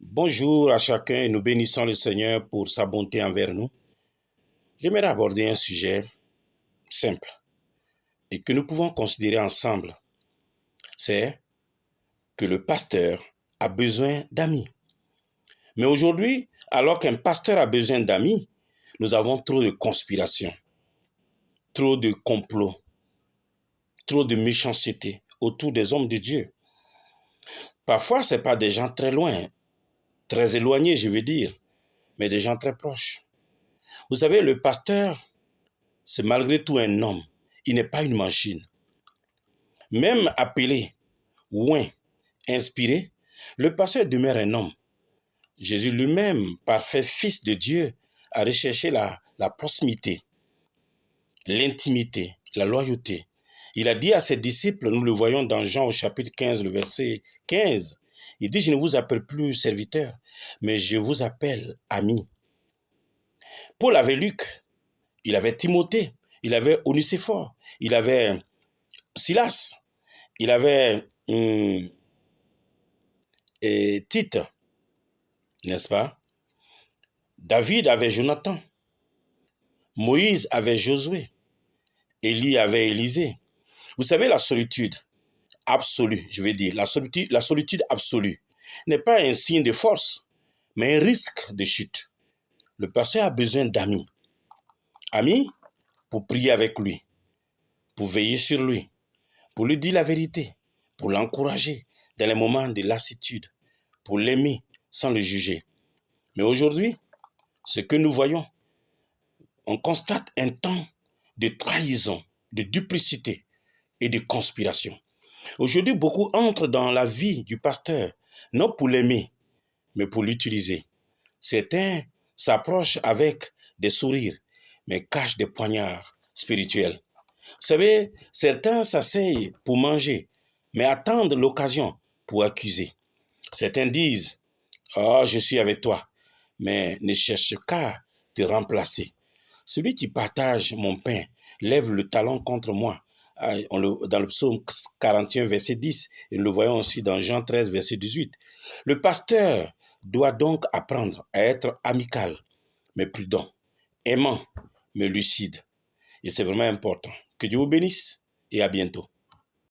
Bonjour à chacun et nous bénissons le Seigneur pour sa bonté envers nous. J'aimerais aborder un sujet simple et que nous pouvons considérer ensemble. C'est que le pasteur a besoin d'amis. Mais aujourd'hui, alors qu'un pasteur a besoin d'amis, nous avons trop de conspirations, trop de complots, trop de méchanceté autour des hommes de Dieu. Parfois, ce n'est pas des gens très loin, très éloignés, je veux dire, mais des gens très proches. Vous savez, le pasteur, c'est malgré tout un homme. Il n'est pas une machine. Même appelé, oint, inspiré, le pasteur demeure un homme. Jésus lui-même, parfait Fils de Dieu, a recherché la proximité, l'intimité, la loyauté. Il a dit à ses disciples, nous le voyons dans Jean au chapitre 15, le verset 15, il dit, je ne vous appelle plus serviteur, mais je vous appelle ami. Paul avait Luc, il avait Timothée, il avait Onésiphore, il avait Silas, il avait Tite, n'est-ce pas? David avait Jonathan, Moïse avait Josué, Élie avait Élisée. Vous savez, la solitude absolue, je veux dire, la solitude absolue n'est pas un signe de force, mais un risque de chute. Le pasteur a besoin d'amis. Amis pour prier avec lui, pour veiller sur lui, pour lui dire la vérité, pour l'encourager dans les moments de lassitude, pour l'aimer sans le juger. Mais aujourd'hui, ce que nous voyons, on constate un temps de trahison, de duplicité et de conspiration. Aujourd'hui, beaucoup entrent dans la vie du pasteur, non pour l'aimer, mais pour l'utiliser. Certains s'approchent avec des sourires, mais cachent des poignards spirituels. Vous savez, certains s'asseyent pour manger, mais attendent l'occasion pour accuser. Certains disent, « Oh, je suis avec toi », mais ne cherche qu'à te remplacer. Celui qui partage mon pain lève le talon contre moi. Dans le psaume 41, verset 10, et nous le voyons aussi dans Jean 13, verset 18. Le pasteur doit donc apprendre à être amical, mais prudent, aimant, mais lucide. Et c'est vraiment important. Que Dieu vous bénisse et à bientôt.